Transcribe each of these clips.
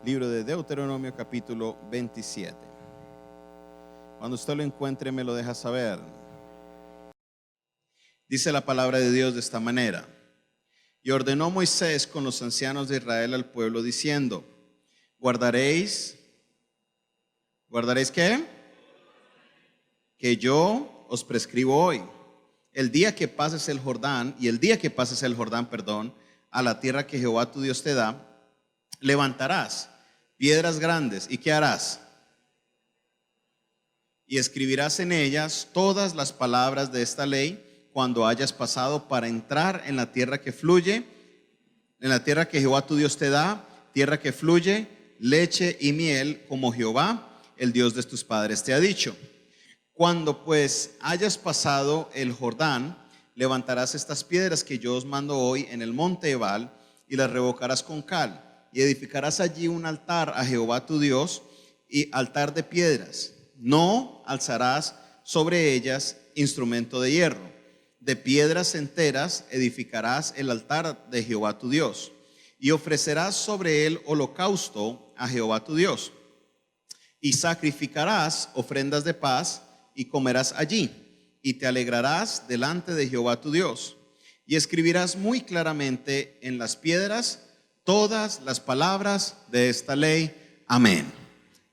Libro de Deuteronomio capítulo 27. Cuando usted lo encuentre me lo deja saber. Dice la palabra de Dios de esta manera: y ordenó Moisés con los ancianos de Israel al pueblo diciendo: ¿Guardaréis qué? Que yo os prescribo hoy. El día que pases el Jordán, a la tierra que Jehová tu Dios te da, levantarás piedras grandes. ¿Y qué harás? Y escribirás en ellas todas las palabras de esta ley cuando hayas pasado para entrar en la tierra que fluye, en la tierra que Jehová tu Dios te da, tierra que fluye leche y miel, como Jehová, el Dios de tus padres, te ha dicho. Cuando pues hayas pasado el Jordán, levantarás estas piedras que yo os mando hoy en el monte Ebal y las revocarás con cal. Y edificarás allí un altar a Jehová tu Dios, y altar de piedras. No alzarás sobre ellas instrumento de hierro. De piedras enteras edificarás el altar de Jehová tu Dios, y ofrecerás sobre él holocausto a Jehová tu Dios. Y sacrificarás ofrendas de paz, y comerás allí, y te alegrarás delante de Jehová tu Dios. Y escribirás muy claramente en las piedras todas las palabras de esta ley. Amén.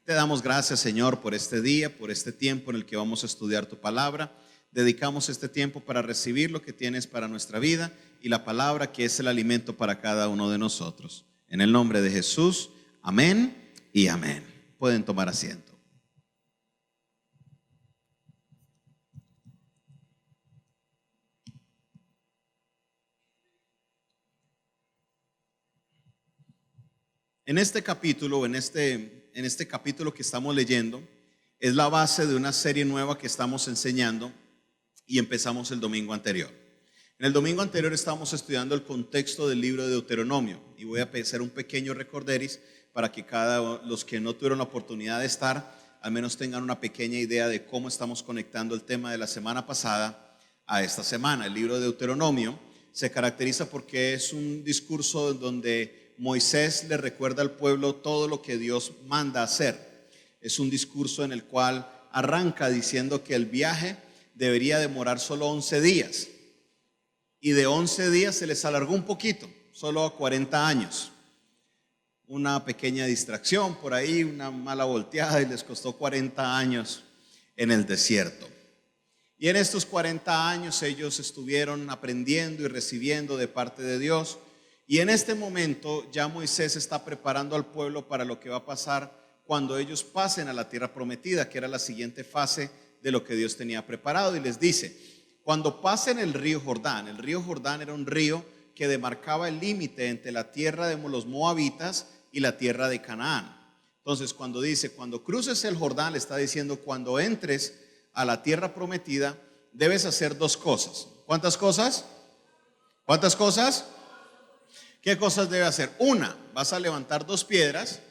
Te damos gracias, Señor, por este día, por este tiempo en el que vamos a estudiar tu palabra. Dedicamos este tiempo para recibir lo que tienes para nuestra vida y la palabra que es el alimento para cada uno de nosotros. En el nombre de Jesús, amén y amén. Pueden tomar asiento. En este capítulo, en este capítulo que estamos leyendo, es la base de una serie nueva que estamos enseñando y empezamos el domingo anterior. En el domingo anterior estábamos estudiando el contexto del libro de Deuteronomio, y voy a hacer un pequeño recorderis para que los que no tuvieron la oportunidad de estar, al menos tengan una pequeña idea de cómo estamos conectando el tema de la semana pasada a esta semana. El libro de Deuteronomio se caracteriza porque es un discurso donde Moisés le recuerda al pueblo todo lo que Dios manda hacer. Es un discurso en el cual arranca diciendo que el viaje debería demorar solo 11 días. Y de 11 días se les alargó un poquito, solo a 40 años. Una pequeña distracción por ahí, una mala volteada, y les costó 40 años en el desierto. Y en estos 40 años ellos estuvieron aprendiendo y recibiendo de parte de Dios. Y en este momento ya Moisés está preparando al pueblo para lo que va a pasar cuando ellos pasen a la tierra prometida, que era la siguiente fase de lo que Dios tenía preparado. Y les dice: cuando pasen el río Jordán era un río que demarcaba el límite entre la tierra de los moabitas y la tierra de Canaán. Entonces, cuando dice, cuando cruces el Jordán, le está diciendo, cuando entres a la tierra prometida, debes hacer dos cosas. ¿Cuántas cosas? ¿Cuántas cosas? ¿Qué cosas debe hacer? Una, vas a levantar dos piedras,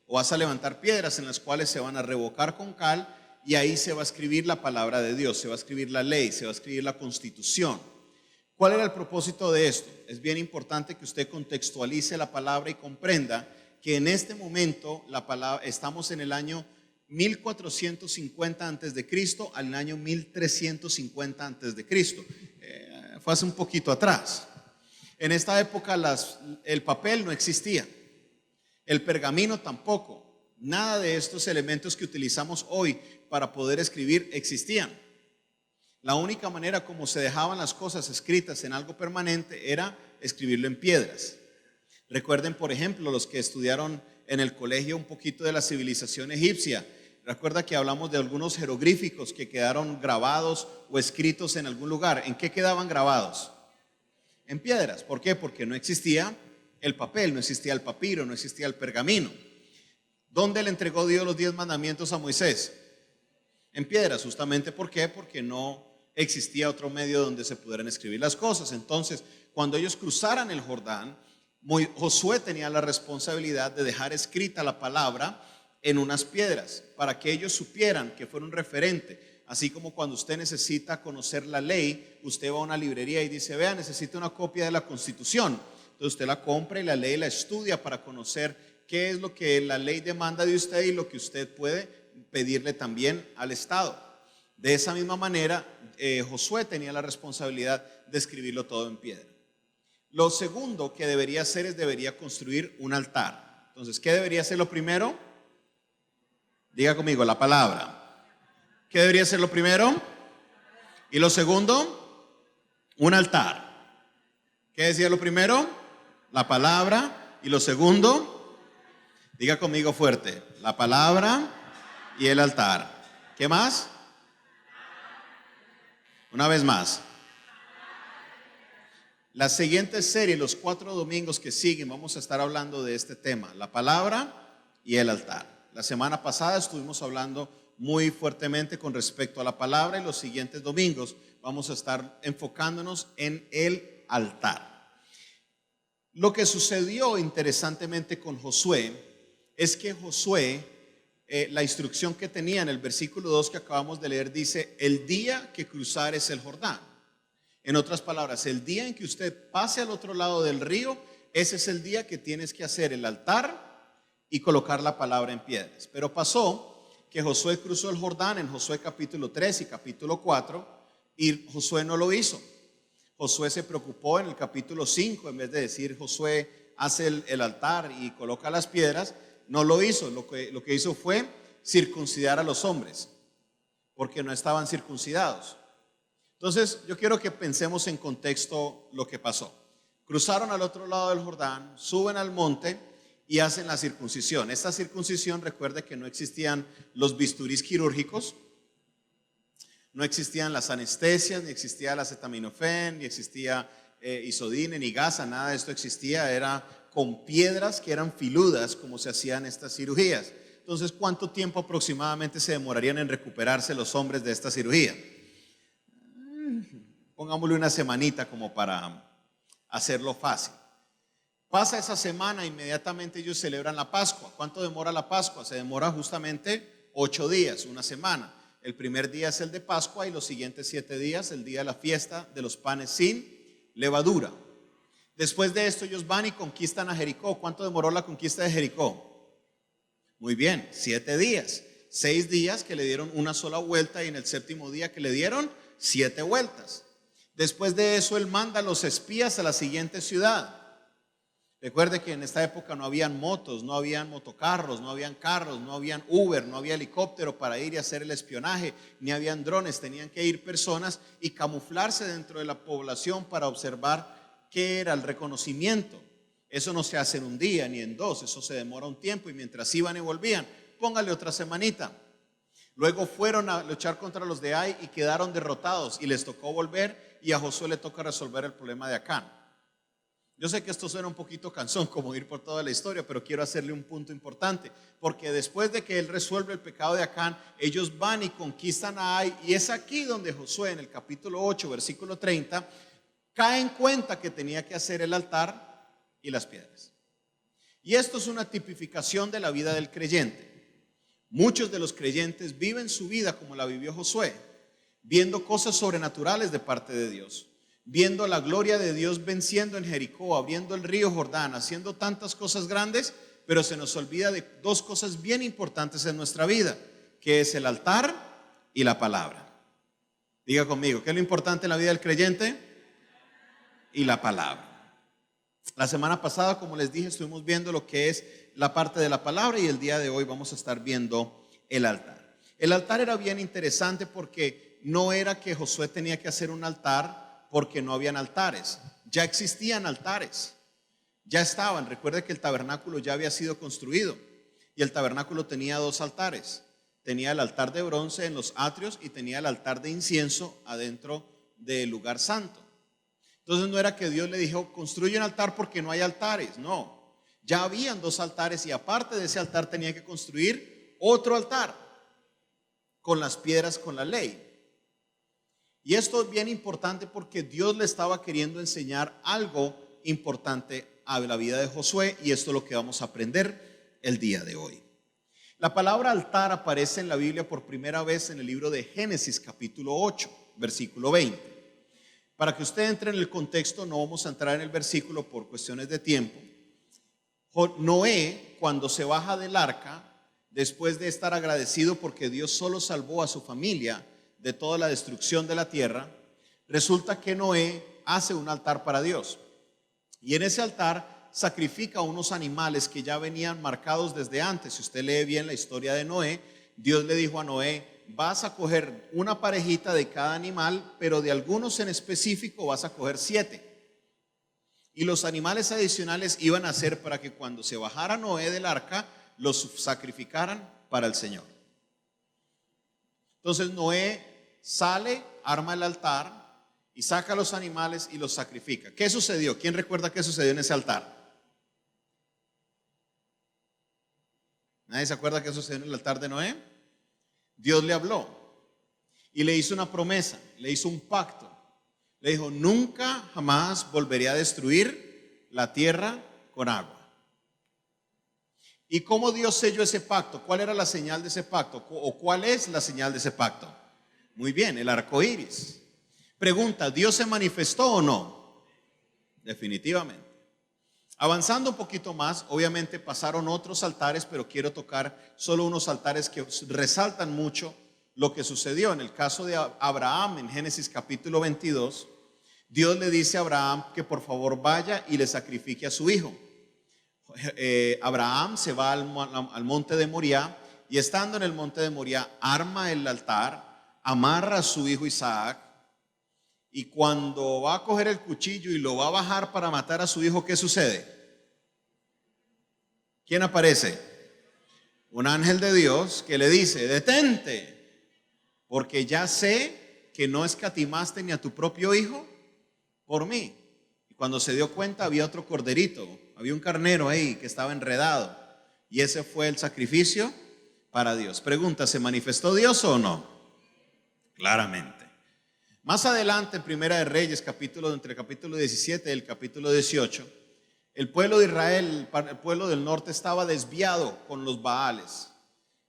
o vas a levantar piedras en las cuales se van a revocar con cal, y ahí se va a escribir la palabra de Dios, se va a escribir la ley, se va a escribir la constitución. ¿Cuál era el propósito de esto? Es bien importante que usted contextualice la palabra y comprenda que en este momento estamos en el año 1450 antes de Cristo al año 1350 antes de Cristo. Fue hace un poquito atrás. En esta época el papel no existía, el pergamino tampoco. Nada de estos elementos que utilizamos hoy para poder escribir existían. La única manera como se dejaban las cosas escritas en algo permanente era escribirlo en piedras. Recuerden, por ejemplo, los que estudiaron en el colegio un poquito de la civilización egipcia. Recuerda que hablamos de algunos jeroglíficos que quedaron grabados o escritos en algún lugar. ¿En qué quedaban grabados? En piedras. ¿Por qué? Porque no existía el papel, no existía el papiro, no existía el pergamino. ¿Dónde le entregó Dios los 10 mandamientos a Moisés? En piedras. Justamente, ¿por qué? Porque no existía otro medio donde se pudieran escribir las cosas. Entonces, cuando ellos cruzaran el Jordán, Josué tenía la responsabilidad de dejar escrita la palabra en unas piedras para que ellos supieran, que fuera un referente. Así como cuando usted necesita conocer la ley, usted va a una librería y dice: vea, necesito una copia de la Constitución. Entonces usted la compra y la lee y la estudia para conocer qué es lo que la ley demanda de usted y lo que usted puede pedirle también al Estado. De esa misma manera, Josué tenía la responsabilidad de escribirlo todo en piedra. Lo segundo que debería hacer es debería construir un altar. Entonces, ¿qué debería ser lo primero? Diga conmigo, la palabra. ¿Qué debería ser lo primero? Y lo segundo, un altar. ¿Qué decía lo primero? La palabra. Y lo segundo, diga conmigo fuerte, la palabra y el altar. ¿Qué más? Una vez más. La siguiente serie, los 4 domingos que siguen, vamos a estar hablando de este tema, la palabra y el altar. La semana pasada estuvimos hablando muy fuertemente con respecto a la palabra y los siguientes domingos vamos a estar enfocándonos en el altar. Lo que sucedió interesantemente con Josué es que Josué, la instrucción que tenía en el versículo 2 que acabamos de leer dice, el día que cruzares el Jordán. En otras palabras, el día en que usted pase al otro lado del río, ese es el día que tienes que hacer el altar y colocar la palabra en piedras. Pero pasó que Josué cruzó el Jordán en Josué capítulo 3 y capítulo 4 y Josué no lo hizo. Josué se preocupó en el capítulo 5, en vez de decir Josué hace el altar y coloca las piedras, no lo hizo. Lo que hizo fue circuncidar a los hombres, porque no estaban circuncidados. Entonces yo quiero que pensemos en contexto lo que pasó. Cruzaron al otro lado del Jordán, suben al monte y hacen la circuncisión. Esta circuncisión, recuerde que no existían los bisturís quirúrgicos, no existían las anestesias, ni existía el acetaminofén, ni existía isodine, ni gasa, nada de esto existía. Era con piedras que eran filudas como se hacían estas cirugías. Entonces, ¿cuánto tiempo aproximadamente se demorarían en recuperarse los hombres de esta cirugía? Pongámosle una semanita como para hacerlo fácil. Pasa esa semana, inmediatamente ellos celebran la Pascua. ¿Cuánto demora la Pascua? Se demora justamente 8 días, una semana. El primer día es el de Pascua y los siguientes 7 días, el día de la fiesta de los panes sin levadura. Después de esto ellos van y conquistan a Jericó. ¿Cuánto demoró la conquista de Jericó? Muy bien, 7 días. 6 días que le dieron una sola vuelta y en el 7º día que le dieron 7 vueltas. Después de eso él manda a los espías a la siguiente ciudad. Recuerde que en esta época no habían motos, no habían motocarros, no habían carros, no habían Uber, no había helicóptero para ir y hacer el espionaje, ni habían drones. Tenían que ir personas y camuflarse dentro de la población para observar qué era el reconocimiento. Eso no se hace en un día ni en 2, eso se demora un tiempo y mientras iban y volvían, póngale otra semanita. Luego fueron a luchar contra los de Ai y quedaron derrotados y les tocó volver y a Josué le toca resolver el problema de Acán. Yo sé que esto suena un poquito cansón como ir por toda la historia, pero quiero hacerle un punto importante, porque después de que él resuelve el pecado de Acán, ellos van y conquistan a Ai y es aquí donde Josué en el capítulo 8, versículo 30, cae en cuenta que tenía que hacer el altar y las piedras. Y esto es una tipificación de la vida del creyente. Muchos de los creyentes viven su vida como la vivió Josué, viendo cosas sobrenaturales de parte de Dios, viendo la gloria de Dios venciendo en Jericó, abriendo el río Jordán, haciendo tantas cosas grandes, pero se nos olvida de 2 cosas bien importantes en nuestra vida, que es el altar y la palabra. Diga conmigo, ¿qué es lo importante en la vida del creyente? Y la palabra. La semana pasada, como les dije, estuvimos viendo lo que es la parte de la palabra y el día de hoy vamos a estar viendo el altar. El altar era bien interesante porque no era que Josué tenía que hacer un altar porque no habían altares. Ya existían altares, ya estaban. Recuerde que el tabernáculo ya había sido construido y el tabernáculo tenía 2 altares. Tenía el altar de bronce en los atrios y tenía el altar de incienso adentro del lugar santo. Entonces no era que Dios le dijo construye un altar porque no hay altares, no. Ya habían 2 altares y aparte de ese altar tenía que construir otro altar con las piedras, con la ley. Y esto es bien importante porque Dios le estaba queriendo enseñar algo importante a la vida de Josué y esto es lo que vamos a aprender el día de hoy. La palabra altar aparece en la Biblia por primera vez en el libro de Génesis capítulo 8, versículo 20. Para que usted entre en el contexto, no vamos a entrar en el versículo por cuestiones de tiempo. Noé, cuando se baja del arca, después de estar agradecido porque Dios solo salvó a su familia de toda la destrucción de la tierra, resulta que Noé hace un altar para Dios. Y en ese altar sacrifica unos animales que ya venían marcados desde antes. Si usted lee bien la historia de Noé, Dios le dijo a Noé: vas a coger una parejita de cada animal, pero de algunos en específico vas a coger 7. Y los animales adicionales iban a ser para que cuando se bajara Noé del arca, los sacrificaran para el Señor. Entonces Noé sale, arma el altar y saca los animales y los sacrifica. ¿Qué sucedió? ¿Quién recuerda qué sucedió en ese altar? ¿Nadie se acuerda qué sucedió en el altar de Noé? Dios le habló y le hizo una promesa, le hizo un pacto. Le dijo: nunca jamás volveré a destruir la tierra con agua. ¿Y cómo Dios selló ese pacto? ¿Cuál era la señal de ese pacto? ¿O cuál es la señal de ese pacto? Muy bien, el arco iris. Pregunta: ¿Dios se manifestó o no? Definitivamente. Avanzando un poquito más, obviamente pasaron otros altares, pero quiero tocar solo unos altares que resaltan mucho lo que sucedió. En el caso de Abraham, en Génesis capítulo 22, Dios le dice a Abraham que por favor vaya y le sacrifique a su hijo. Abraham se va al monte de Moriah, y estando en el monte de Moriah arma el altar, amarra a su hijo Isaac, y cuando va a coger el cuchillo y lo va a bajar para matar a su hijo, ¿qué sucede? ¿Quién aparece? Un ángel de Dios que le dice: detente, porque ya sé que no escatimaste ni a tu propio hijo por mí. Y cuando se dio cuenta, había otro corderito, había un carnero ahí que estaba enredado, y ese fue el sacrificio para Dios. Pregunta: ¿se manifestó Dios o no? Claramente. Más adelante, en Primera de Reyes, entre el capítulo 17 y el capítulo 18, el pueblo de Israel, el pueblo del norte, estaba desviado con los Baales.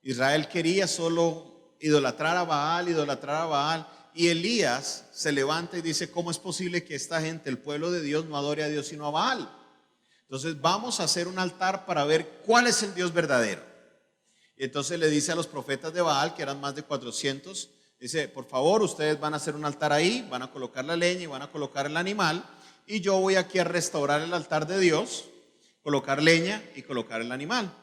Israel quería solo idolatrar a Baal, y Elías se levanta y dice: ¿cómo es posible que esta gente, el pueblo de Dios, no adore a Dios sino a Baal? Entonces vamos a hacer un altar para ver cuál es el Dios verdadero. Y entonces le dice a los profetas de Baal, que eran más de 400, dice: por favor, ustedes van a hacer un altar ahí, van a colocar la leña y van a colocar el animal, y yo voy aquí a restaurar el altar de Dios, colocar leña y colocar el animal.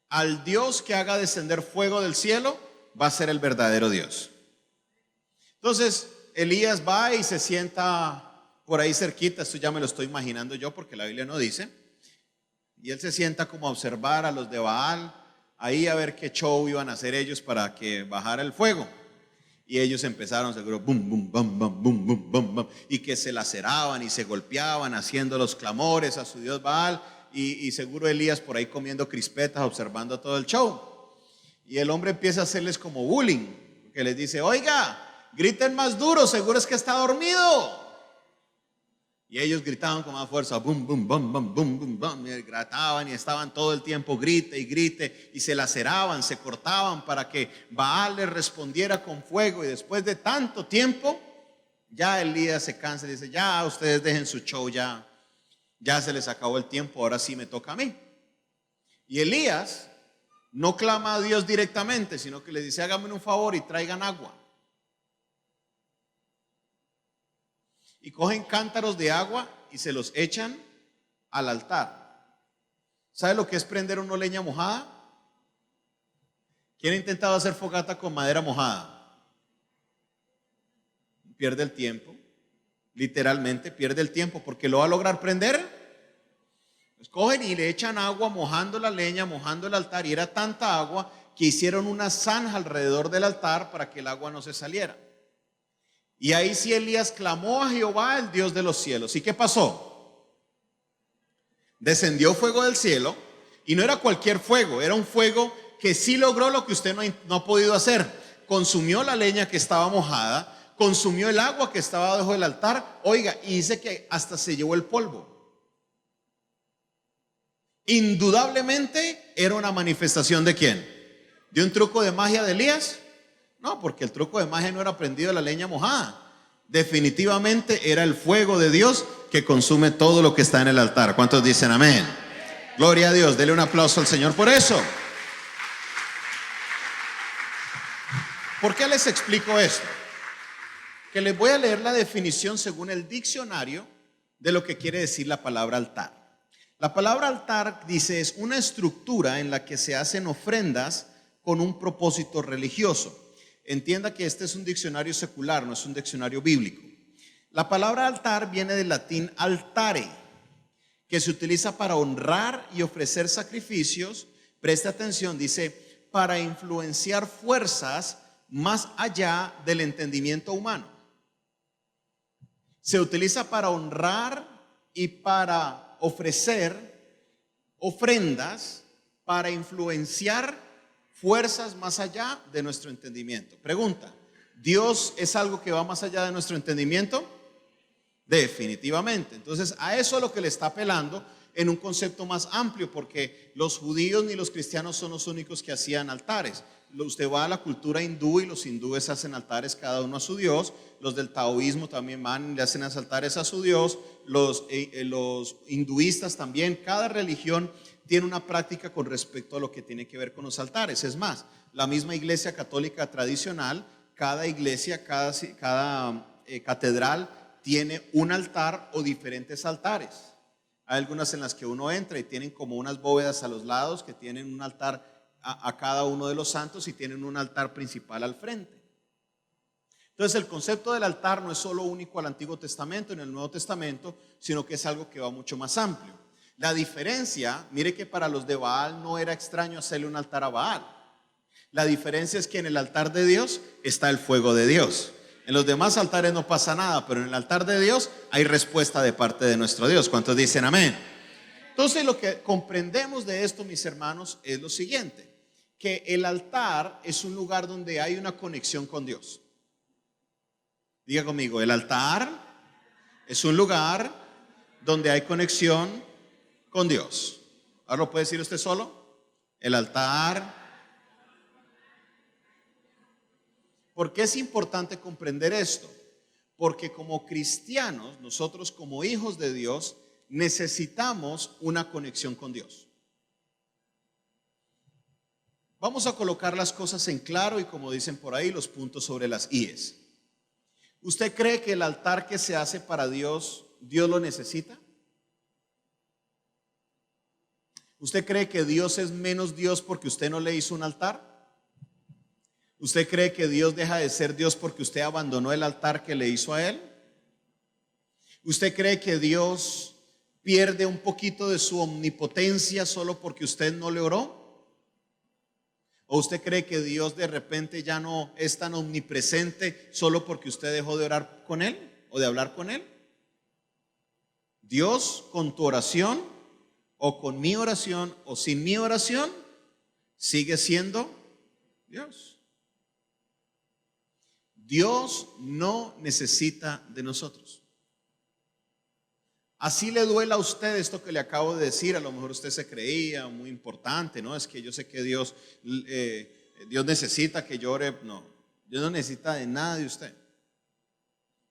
Al Dios que haga descender fuego del cielo va a ser el verdadero Dios. Entonces Elías va y se sienta por ahí cerquita. Esto ya me lo estoy imaginando yo porque la Biblia no dice. Y él se sienta como a observar a los de Baal, ahí a ver qué show iban a hacer ellos para que bajara el fuego. Y ellos empezaron seguro, bum, bum, bum, bum, bum, bum, bum, bum, y que se laceraban y se golpeaban haciendo los clamores a su Dios Baal, y seguro Elías por ahí comiendo crispetas, observando todo el show. Y el hombre empieza a hacerles como bullying, que les dice: oiga, griten más duro, seguro es que está dormido. Y ellos gritaban con más fuerza, bum, bum, bum, bum, bum, bum, bum, y gritaban y estaban todo el tiempo grite y grite, y se laceraban, se cortaban para que Baal les respondiera con fuego. Y después de tanto tiempo, ya Elías se cansa y dice: ya ustedes dejen su show, ya se les acabó el tiempo, ahora sí me toca a mí. Y Elías no clama a Dios directamente, sino que le dice: háganme un favor y traigan agua. Y cogen cántaros de agua y se los echan al altar. ¿Sabe lo que es prender una leña mojada? ¿Quién ha intentado hacer fogata con madera mojada? Pierde el tiempo, literalmente pierde el tiempo, porque lo va a lograr prender. Pues cogen y le echan agua mojando la leña, mojando el altar, y era tanta agua que hicieron una zanja alrededor del altar para que el agua no se saliera. Y ahí sí Elías clamó a Jehová, el Dios de los cielos. ¿Y qué pasó? Descendió fuego del cielo, y no era cualquier fuego, era un fuego que sí logró lo que usted no ha podido hacer. Consumió la leña que estaba mojada, consumió el agua que estaba debajo del altar, oiga, y dice que hasta se llevó el polvo. Indudablemente era una manifestación ¿de quién? ¿De un truco de magia de Elías? No, porque el truco de magia no era prendido la leña mojada. Definitivamente era el fuego de Dios que consume todo lo que está en el altar. ¿Cuántos dicen amén? Gloria a Dios, dele un aplauso al Señor por eso. ¿Por qué les explico esto? Que les voy a leer la definición según el diccionario de lo que quiere decir la palabra altar. La palabra altar, dice, es una estructura en la que se hacen ofrendas con un propósito religioso. Entienda que este es un diccionario secular, no es un diccionario bíblico. La palabra altar viene del latín altare, que se utiliza para honrar y ofrecer sacrificios. Preste atención, dice, para influenciar fuerzas más allá del entendimiento humano. Se utiliza para honrar y para ofrecer ofrendas, para influenciar fuerzas más allá de nuestro entendimiento. Pregunta: ¿Dios es algo que va más allá de nuestro entendimiento? Definitivamente. Entonces, a eso es lo que le está apelando en un concepto más amplio, porque los judíos ni los cristianos son los únicos que hacían altares. Usted va a la cultura hindú y los hindúes hacen altares cada uno a su Dios. Los del taoísmo también van y le hacen altares a su Dios. Los hinduistas también. Cada religión tiene una práctica con respecto a lo que tiene que ver con los altares. Es más, la misma iglesia católica tradicional, cada iglesia, cada catedral tiene un altar o diferentes altares. Hay algunas en las que uno entra y tienen como unas bóvedas a los lados que tienen un altar a cada uno de los santos y tienen un altar principal al frente. Entonces, el concepto del altar no es solo único al Antiguo Testamento, en el Nuevo Testamento, sino que es algo que va mucho más amplio. La diferencia, mire que para los de Baal no era extraño hacerle un altar a Baal. La diferencia es que en el altar de Dios está el fuego de Dios. En los demás altares no pasa nada, pero en el altar de Dios hay respuesta de parte de nuestro Dios. ¿Cuántos dicen amén? Entonces, lo que comprendemos de esto, mis hermanos, es lo siguiente: que el altar es un lugar donde hay una conexión con Dios. Diga conmigo, el altar es un lugar donde hay conexión con Dios. ¿Ahora lo puede decir usted solo? El altar. ¿Por qué es importante comprender esto? Porque como cristianos, nosotros como hijos de Dios, necesitamos una conexión con Dios. Vamos a colocar las cosas en claro y, como dicen por ahí, los puntos sobre las íes. ¿Usted cree que el altar que se hace para Dios, Dios lo necesita? ¿Usted cree que Dios es menos Dios porque usted no le hizo un altar? ¿Usted cree que Dios deja de ser Dios porque usted abandonó el altar que le hizo a Él? ¿Usted cree que Dios pierde un poquito de su omnipotencia solo porque usted no le oró? ¿O usted cree que Dios de repente ya no es tan omnipresente solo porque usted dejó de orar con Él o de hablar con Él? Dios, con tu oración o con mi oración o sin mi oración, sigue siendo Dios. Dios no necesita de nosotros. Así le duela a usted esto que le acabo de decir. A lo mejor usted se creía muy importante, ¿no? Es que yo sé que Dios necesita que yo ore. No, Dios no necesita de nada de usted.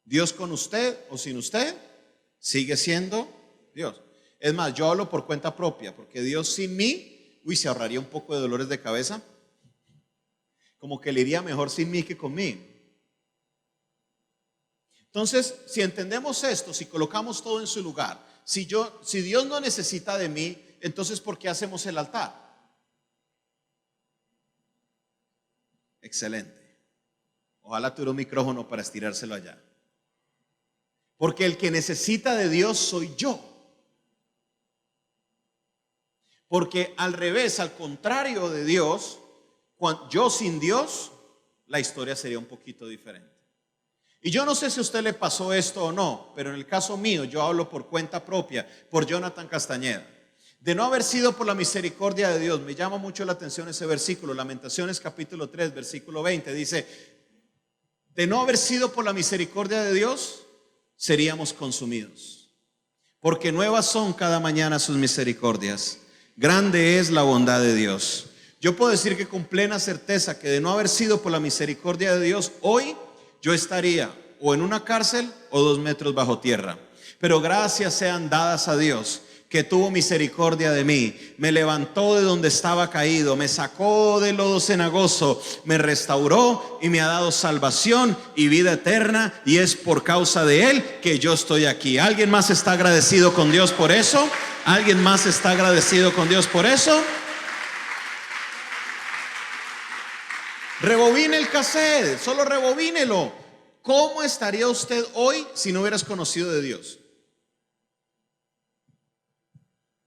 Dios con usted o sin usted sigue siendo Dios. Es más, yo hablo por cuenta propia, porque Dios sin mí, se ahorraría un poco de dolores de cabeza. Como que le iría mejor sin mí que conmigo. Entonces, si entendemos esto, si colocamos todo en su lugar, si Dios no necesita de mí, entonces ¿por qué hacemos el altar? Excelente. Ojalá tuviera un micrófono para estirárselo allá. Porque el que necesita de Dios soy yo. Porque al revés, al contrario de Dios, yo sin Dios, la historia sería un poquito diferente. Y yo no sé si a usted le pasó esto o no, pero en el caso mío, yo hablo por cuenta propia, por Jonathan Castañeda. De no haber sido por la misericordia de Dios, me llama mucho la atención ese versículo, Lamentaciones capítulo 3, versículo 20, dice: de no haber sido por la misericordia de Dios, seríamos consumidos. Porque nuevas son cada mañana sus misericordias, grande es la bondad de Dios. Yo puedo decir que con plena certeza que de no haber sido por la misericordia de Dios, hoy yo estaría o en una cárcel o 2 metros bajo tierra. Pero gracias sean dadas a Dios que tuvo misericordia de mí, me levantó de donde estaba caído, me sacó del lodo cenagoso, me restauró y me ha dado salvación y vida eterna, y es por causa de Él que yo estoy aquí. ¿Alguien más está agradecido con Dios por eso? ¿Alguien más está agradecido con Dios por eso? Rebobine el cassette, solo rebobínelo. ¿Cómo estaría usted hoy si no hubieras conocido de Dios?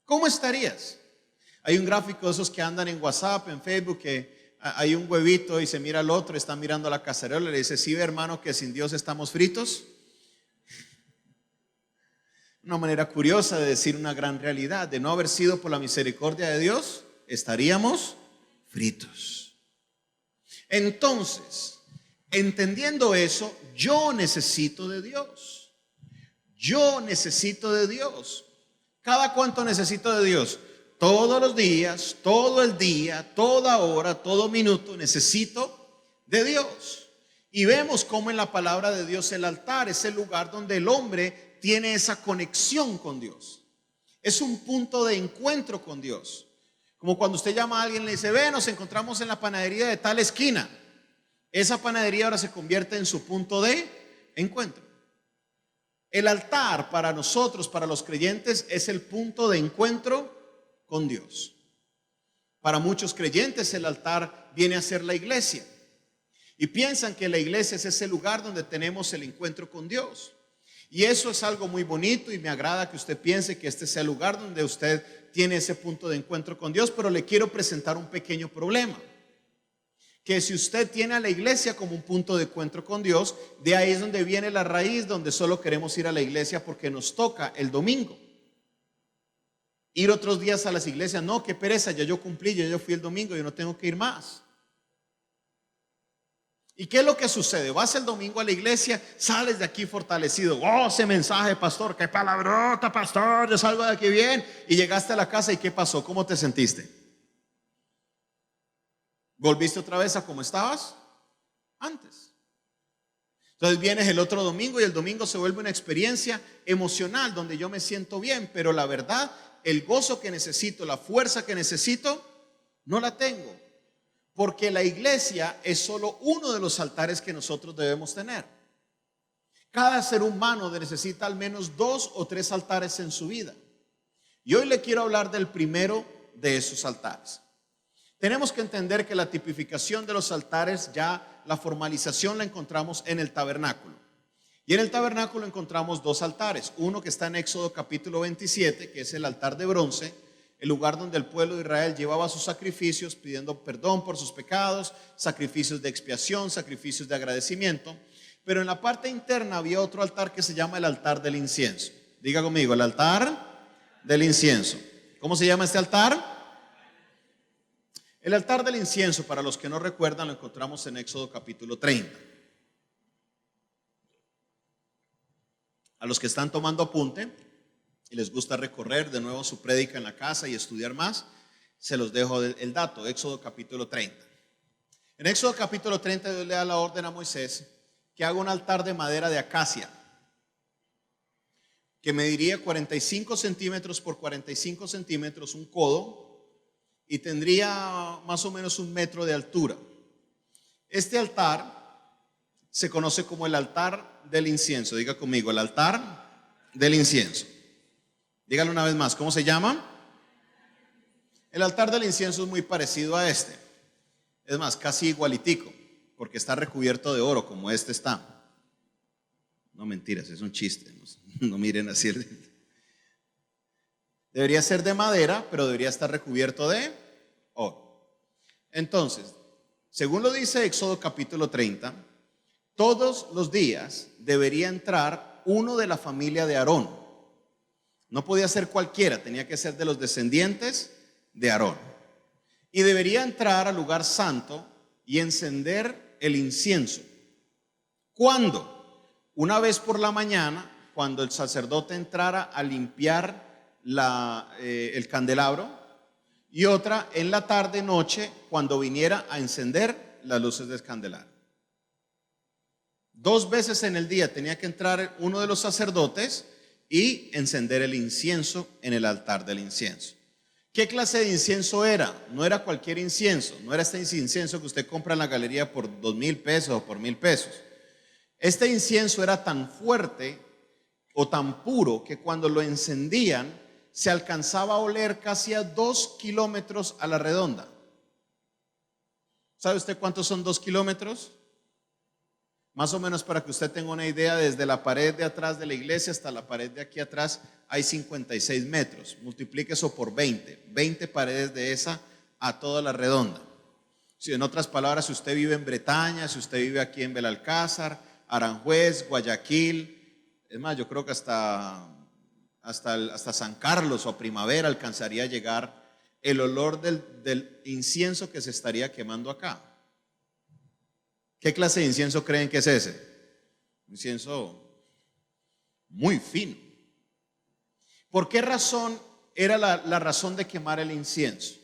¿Cómo estarías? Hay un gráfico de esos que andan en WhatsApp, en Facebook, que hay un huevito y se mira al otro, está mirando la cacerola y le dice: ¿sí ve, hermano, que sin Dios estamos fritos? Una manera curiosa de decir una gran realidad. De no haber sido por la misericordia de Dios, estaríamos fritos. Entonces, entendiendo eso, yo necesito de Dios. Yo necesito de Dios. ¿Cada cuánto necesito de Dios? Todos los días, todo el día, toda hora, todo minuto necesito de Dios. Y vemos cómo en la palabra de Dios el altar es el lugar donde el hombre tiene esa conexión con Dios. Es un punto de encuentro con Dios. Como cuando usted llama a alguien y le dice: ve, nos encontramos en la panadería de tal esquina. Esa panadería ahora se convierte en su punto de encuentro. El altar para nosotros, para los creyentes, es el punto de encuentro con Dios. Para muchos creyentes el altar viene a ser la iglesia, y piensan que la iglesia es ese lugar donde tenemos el encuentro con Dios. Y eso es algo muy bonito, y me agrada que usted piense que este sea el lugar donde usted tiene ese punto de encuentro con Dios. Pero le quiero presentar un pequeño problema: que si usted tiene a la iglesia como un punto de encuentro con Dios, de ahí es donde viene la raíz, donde solo queremos ir a la iglesia porque nos toca el domingo. Ir otros días a las iglesias, no, qué pereza, ya yo cumplí, ya yo fui el domingo, yo no tengo que ir más. ¿Y qué es lo que sucede? Vas el domingo a la iglesia, sales de aquí fortalecido. Oh, ese mensaje, pastor, qué palabrota, pastor, yo salgo de aquí bien. Y llegaste a la casa, ¿y qué pasó? ¿Cómo te sentiste? ¿Volviste otra vez a como estabas antes? Entonces vienes el otro domingo, y el domingo se vuelve una experiencia emocional donde yo me siento bien, pero la verdad, el gozo que necesito, la fuerza que necesito, no la tengo. Porque la iglesia es solo uno de los altares que nosotros debemos tener. Cada ser humano necesita al menos 2 o 3 altares en su vida. Y hoy le quiero hablar del primero de esos altares. Tenemos que entender que la tipificación de los altares, ya la formalización la encontramos en el tabernáculo. Y en el tabernáculo encontramos 2 altares. Uno que está en Éxodo capítulo 27, que es el altar de bronce, el lugar donde el pueblo de Israel llevaba sus sacrificios pidiendo perdón por sus pecados, sacrificios de expiación, sacrificios de agradecimiento. Pero en la parte interna había otro altar que se llama el altar del incienso. Diga conmigo, el altar del incienso. ¿Cómo se llama este altar? El altar del incienso, para los que no recuerdan, lo encontramos en Éxodo capítulo 30. A los que están tomando apunte y les gusta recorrer de nuevo su prédica en la casa y estudiar más, se los dejo el dato. Éxodo capítulo 30. En Éxodo capítulo 30 Dios le da la orden a Moisés que haga un altar de madera de acacia, que mediría 45 centímetros por 45 centímetros, un codo, y tendría más o menos 1 metro de altura. Este altar se conoce como el altar del incienso. Diga conmigo, el altar del incienso. Dígalo una vez más, ¿cómo se llama? El altar del incienso es muy parecido a este. Es más, casi igualitico, porque está recubierto de oro, como este está. No, mentiras, es un chiste. No miren así. Debería ser de madera, pero debería estar recubierto de oro. Entonces, según lo dice Éxodo capítulo 30, todos los días debería entrar uno de la familia de Aarón. No podía ser cualquiera, tenía que ser de los descendientes de Aarón. Y debería entrar al lugar santo y encender el incienso. ¿Cuándo? Una vez por la mañana, cuando el sacerdote entrara a limpiar el candelabro, y otra en la tarde noche cuando viniera a encender las luces del candelabro. 2 veces en el día tenía que entrar uno de los sacerdotes y encender el incienso en el altar del incienso. ¿Qué clase de incienso era? No era cualquier incienso, no era este incienso que usted compra en la galería por 2,000 pesos o por 1,000 pesos. Este incienso era tan fuerte o tan puro que cuando lo encendían se alcanzaba a oler casi a 2 kilómetros a la redonda. ¿Sabe usted cuántos son 2 kilómetros? Más o menos, para que usted tenga una idea, desde la pared de atrás de la iglesia hasta la pared de aquí atrás hay 56 metros. Multiplique eso por 20 paredes de esa a toda la redonda. Si en otras palabras, si usted vive en Bretaña, si usted vive aquí en Belalcázar, Aranjuez, Guayaquil, es más, yo creo que hasta San Carlos o Primavera alcanzaría a llegar el olor del incienso que se estaría quemando acá. ¿Qué clase de incienso creen que es ese? Un incienso muy fino. ¿Por qué razón era la razón de quemar el incienso?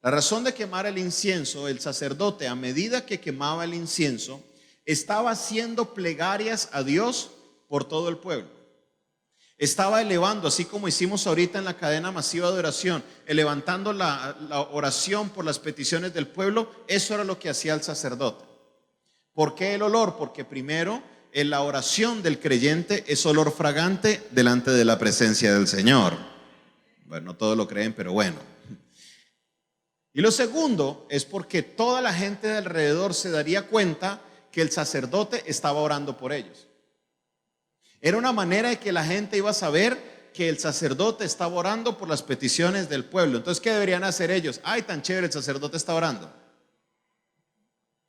La razón de quemar el incienso, el sacerdote, a medida que quemaba el incienso, estaba haciendo plegarias a Dios por todo el pueblo. Estaba elevando, así como hicimos ahorita en la cadena masiva de oración, levantando la oración por las peticiones del pueblo. Eso era lo que hacía el sacerdote. ¿Por qué el olor? Porque primero, en la oración del creyente es olor fragante delante de la presencia del Señor. Bueno, no todos lo creen, pero bueno. Y lo segundo es porque toda la gente de alrededor se daría cuenta que el sacerdote estaba orando por ellos. Era una manera de que la gente iba a saber que el sacerdote estaba orando por las peticiones del pueblo. Entonces, ¿qué deberían hacer ellos? Ay, tan chévere, el sacerdote está orando.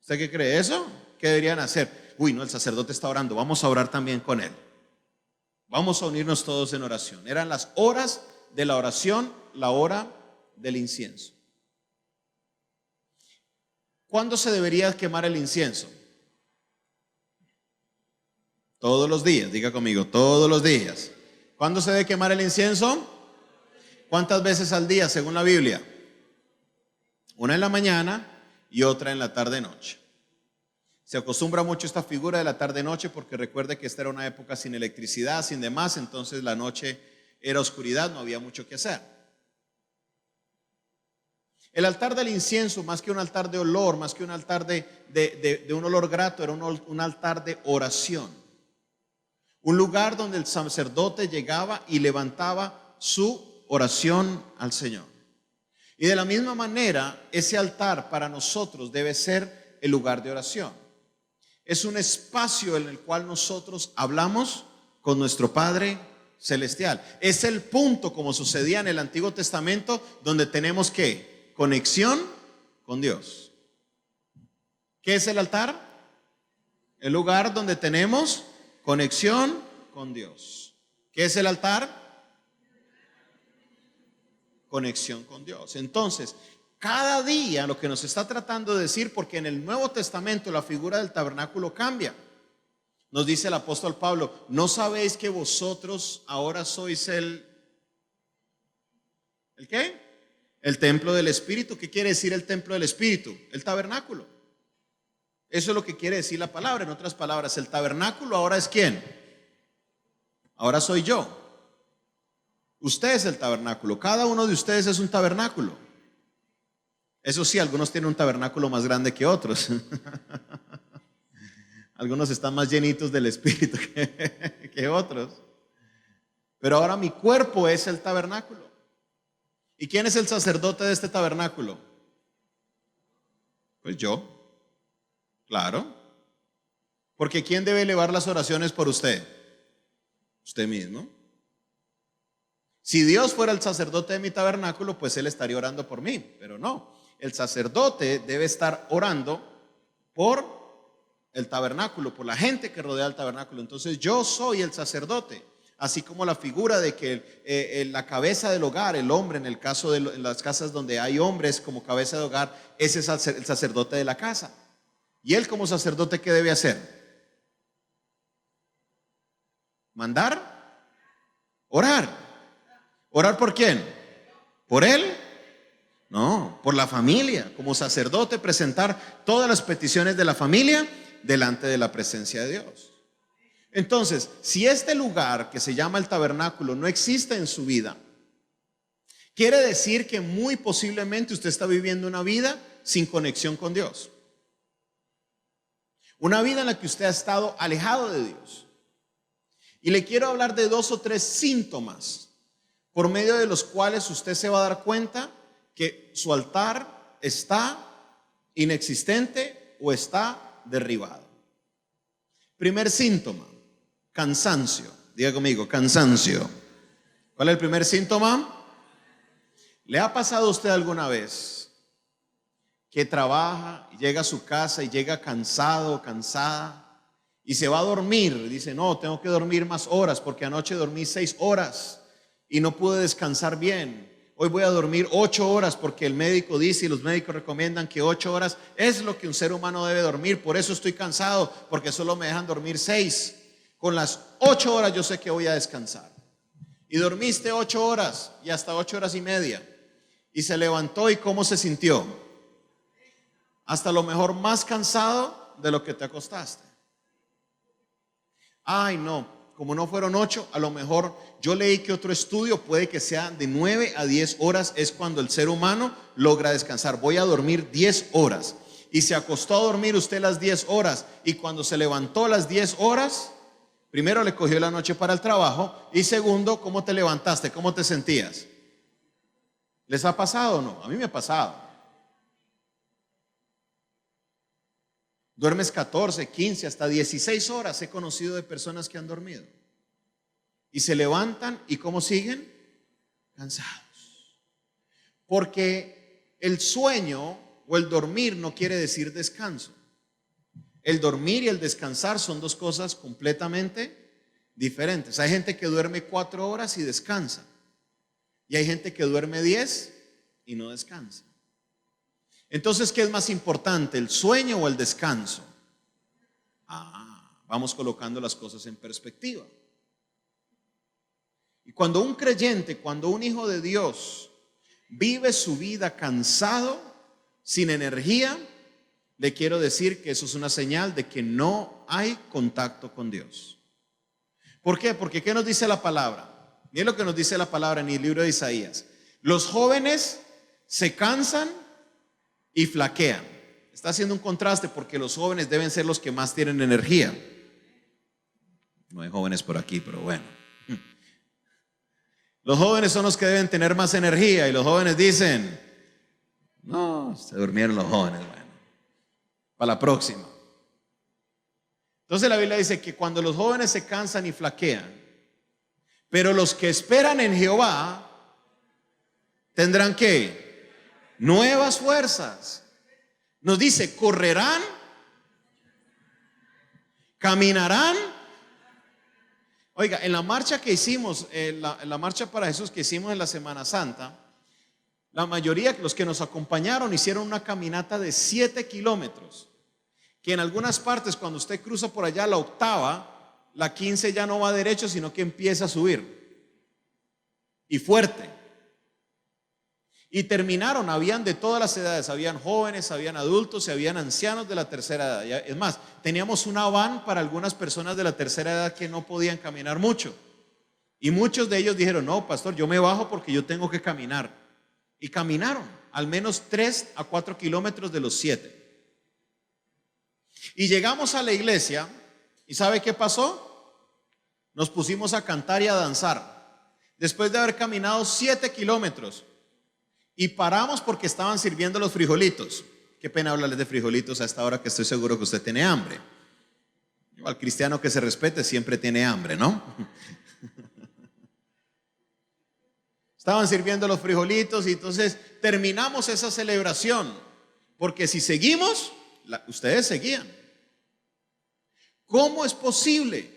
¿Usted qué cree eso? ¿Qué deberían hacer? Uy, no, el sacerdote está orando, vamos a orar también con él. Vamos a unirnos todos en oración. Eran las horas de la oración, la hora del incienso. ¿Cuándo se debería quemar el incienso? Todos los días, diga conmigo, todos los días. ¿Cuándo se debe quemar el incienso? ¿Cuántas veces al día según la Biblia? Una en la mañana y otra en la tarde-noche. Se acostumbra mucho esta figura de la tarde-noche porque recuerde que esta era una época sin electricidad, sin demás, entonces la noche era oscuridad, no había mucho que hacer. El altar del incienso, más que un altar de olor, más que un altar de un olor grato, era un altar de oración. Un lugar donde el sacerdote llegaba y levantaba su oración al Señor. Y de la misma manera, ese altar para nosotros debe ser el lugar de oración. Es un espacio en el cual nosotros hablamos con nuestro Padre Celestial. Es el punto, como sucedía en el Antiguo Testamento, donde tenemos ¿qué? Conexión con Dios. ¿Qué es el altar? El lugar donde tenemos conexión con Dios. ¿Qué es el altar? Conexión con Dios. Entonces, cada día lo que nos está tratando de decir, porque en el Nuevo Testamento la figura del tabernáculo cambia. Nos dice el apóstol Pablo, ¿no sabéis que vosotros ahora sois ¿el qué? El templo del Espíritu. ¿Qué quiere decir el templo del Espíritu? El tabernáculo. Eso es lo que quiere decir la palabra. En otras palabras, el tabernáculo ahora es ¿quién? Ahora soy yo. Usted es el tabernáculo. Cada uno de ustedes es un tabernáculo. Eso sí, algunos tienen un tabernáculo más grande que otros. Algunos están más llenitos del Espíritu que otros. Pero ahora mi cuerpo es el tabernáculo. ¿Y quién es el sacerdote de este tabernáculo? Pues yo. Claro. Porque ¿quién debe elevar las oraciones por usted? Usted mismo. Si Dios fuera el sacerdote de mi tabernáculo, pues Él estaría orando por mí, pero no. El sacerdote debe estar orando por el tabernáculo, por la gente que rodea el tabernáculo. Entonces yo soy el sacerdote, así como la figura de que la cabeza del hogar, el hombre, en el caso de en las casas donde hay hombres como cabeza de hogar, ese es el sacerdote de la casa. Y él como sacerdote, ¿qué debe hacer? Mandar, orar. ¿Orar por quién? ¿Por él? No, por la familia. Como sacerdote, presentar todas las peticiones de la familia delante de la presencia de Dios. Entonces, si este lugar que se llama el tabernáculo no existe en su vida, quiere decir que muy posiblemente usted está viviendo una vida sin conexión con Dios. Una vida en la que usted ha estado alejado de Dios. Y le quiero hablar de 2 o 3 síntomas por medio de los cuales usted se va a dar cuenta que su altar está inexistente o está derribado. Primer síntoma, cansancio. Diga conmigo, cansancio. ¿Cuál es el primer síntoma? ¿Le ha pasado a usted alguna vez que trabaja y llega a su casa y llega cansado, cansada y se va a dormir? Dice, no, tengo que dormir más horas porque anoche dormí 6 horas y no pude descansar bien. Hoy voy a dormir 8 horas porque el médico dice y los médicos recomiendan que 8 horas es lo que un ser humano debe dormir. Por eso estoy cansado, porque solo me dejan dormir 6. Con las 8 horas yo sé que voy a descansar. Y dormiste 8 horas y hasta 8 horas y media. Y se levantó y ¿cómo se sintió? Hasta lo mejor más cansado de lo que te acostaste. Ay, no. Como no fueron 8, a lo mejor yo leí que otro estudio puede que sea de 9 a 10 horas es cuando el ser humano logra descansar. Voy a dormir 10 horas. Y se acostó a dormir usted las 10 horas. Y cuando se levantó las 10 horas, primero le cogió la noche para el trabajo. Y segundo, ¿cómo te levantaste? ¿Cómo te sentías? ¿Les ha pasado o no? A mí me ha pasado. Duermes 14, 15, hasta 16 horas. He conocido de personas que han dormido. Y se levantan y ¿cómo siguen? Cansados. Porque el sueño o el dormir no quiere decir descanso. El dormir y el descansar son 2 cosas completamente diferentes. Hay gente que duerme 4 horas y descansa. Y hay gente que duerme 10 y no descansa. Entonces, ¿qué es más importante, el sueño o el descanso? Vamos colocando las cosas en perspectiva. Y cuando un creyente, cuando un hijo de Dios vive su vida cansado, sin energía, le quiero decir que eso es una señal de que no hay contacto con Dios. ¿Por qué? Porque ¿qué nos dice la palabra? Miren lo que nos dice la palabra en el libro de Isaías. Los jóvenes se cansan y flaquean. Está haciendo un contraste porque los jóvenes deben ser los que más tienen energía. No hay jóvenes por aquí, pero bueno. Los jóvenes son los que deben tener más energía y los jóvenes dicen, no, se durmieron los jóvenes, bueno, para la próxima. Entonces la Biblia dice que cuando los jóvenes se cansan y flaquean, pero los que esperan en Jehová tendrán ¿qué? Nuevas fuerzas. Nos dice, correrán, caminarán. Oiga, en la marcha que hicimos, la marcha para Jesús que hicimos en la Semana Santa, la mayoría de los que nos acompañaron hicieron una caminata de 7 kilómetros. Que en algunas partes, cuando usted cruza por allá la octava, la 15 ya no va derecho, sino que empieza a subir. Y fuerte. Y terminaron, habían de todas las edades, habían jóvenes, habían adultos y habían ancianos de la tercera edad. Es más, teníamos una van para algunas personas de la tercera edad que no podían caminar mucho. Y muchos de ellos dijeron, no, pastor, yo me bajo porque yo tengo que caminar. Y caminaron al menos 3 a 4 kilómetros de los 7. Y llegamos a la iglesia y ¿sabe qué pasó? Nos pusimos a cantar y a danzar. Después de haber caminado 7 kilómetros. Y paramos porque estaban sirviendo los frijolitos. Qué pena hablarles de frijolitos a esta hora que estoy seguro que usted tiene hambre. Al cristiano que se respete siempre tiene hambre, ¿no? Estaban sirviendo los frijolitos y entonces terminamos esa celebración. Porque si seguimos, ustedes seguían. ¿Cómo es posible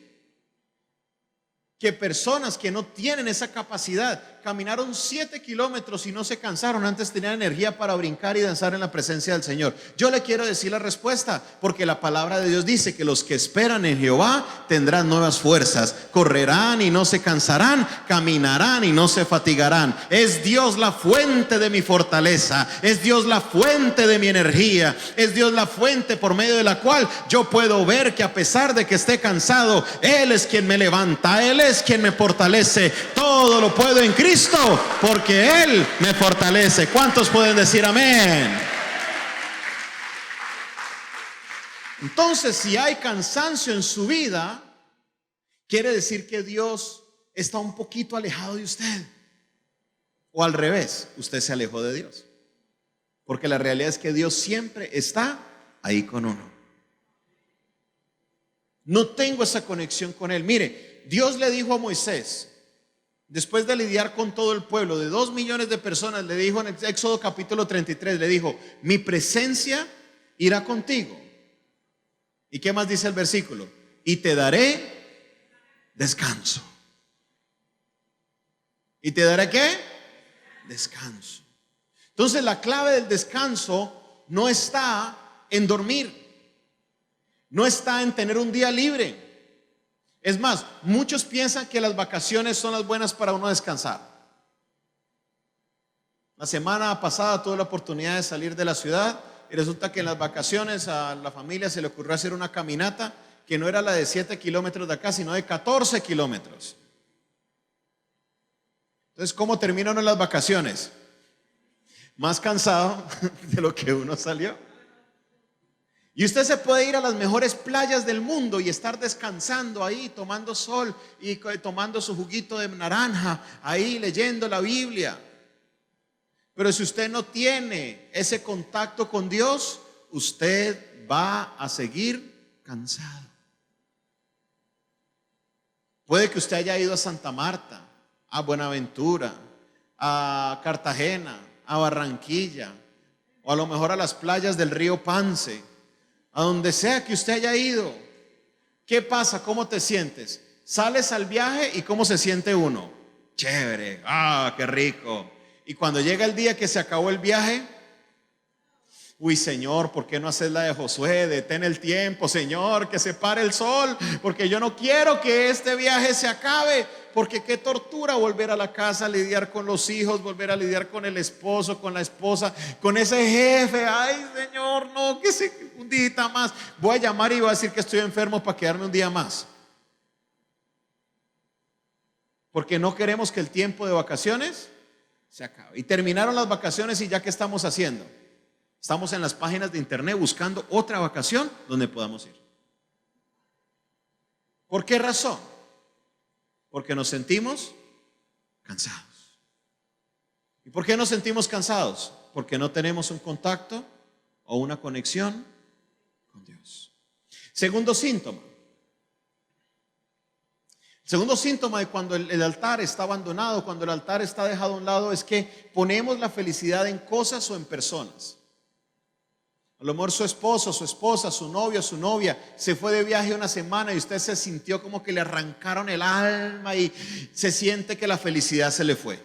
que personas que no tienen esa capacidad, caminaron 7 kilómetros y no se cansaron. Antes tenían energía para brincar y danzar en la presencia del Señor. Yo le quiero decir la respuesta, porque la palabra de Dios dice que los que esperan en Jehová tendrán nuevas fuerzas, correrán y no se cansarán, caminarán y no se fatigarán. Es Dios la fuente de mi fortaleza, es Dios la fuente de mi energía, es Dios la fuente por medio de la cual yo puedo ver que a pesar de que esté cansado, Él es quien me levanta, Él es quien me fortalece. Todo lo puedo en Cristo, porque Él me fortalece. ¿Cuántos pueden decir amén? Entonces, si hay cansancio en su vida, quiere decir que Dios está un poquito alejado de usted. O al revés, usted se alejó de Dios. Porque la realidad es que Dios siempre está ahí con uno. No tengo esa conexión con Él. Mire, Dios le dijo a Moisés, después de lidiar con todo el pueblo, de 2 millones de personas, le dijo en el Éxodo capítulo 33, le dijo: mi presencia irá contigo. ¿Y qué más dice el versículo? Y te daré descanso. ¿Y te daré qué? Descanso. Entonces la clave del descanso no está en dormir, no está en tener un día libre. Es más, muchos piensan que las vacaciones son las buenas para uno descansar. La semana pasada tuve la oportunidad de salir de la ciudad y resulta que en las vacaciones a la familia se le ocurrió hacer una caminata que no era la de 7 kilómetros de acá, sino de 14 kilómetros. Entonces, ¿cómo termina uno las vacaciones? Más cansado de lo que uno salió. Y usted se puede ir a las mejores playas del mundo y estar descansando ahí, tomando sol y tomando su juguito de naranja, ahí leyendo la Biblia. Pero si usted no tiene ese contacto con Dios, usted va a seguir cansado. Puede que usted haya ido a Santa Marta, a Buenaventura, a Cartagena, a Barranquilla, o a lo mejor a las playas del río Pance, a donde sea que usted haya ido. ¿Qué pasa? ¿Cómo te sientes? Sales al viaje y ¿cómo se siente uno? Chévere, qué rico. Y cuando llega el día que se acabó el viaje, uy, Señor, ¿por qué no haces la de Josué? Detén el tiempo, Señor, que se pare el sol, porque yo no quiero que este viaje se acabe. Porque qué tortura volver a la casa, lidiar con los hijos, volver a lidiar con el esposo, con la esposa, con ese jefe. Ay, Señor, no, que se un día más. Voy a llamar y voy a decir que estoy enfermo para quedarme un día más. Porque no queremos que el tiempo de vacaciones se acabe. Y terminaron las vacaciones y ya, ¿qué estamos haciendo? Estamos en las páginas de internet buscando otra vacación donde podamos ir. ¿Por qué razón? Porque nos sentimos cansados. ¿Y por qué nos sentimos cansados? Porque no tenemos un contacto o una conexión con Dios. Segundo síntoma. El segundo síntoma de cuando el altar está abandonado, cuando el altar está dejado a un lado, es que ponemos la felicidad en cosas o en personas. A lo mejor su esposo, su esposa, su novio, su novia se fue de viaje una semana y usted se sintió como que le arrancaron el alma y se siente que la felicidad se le fue.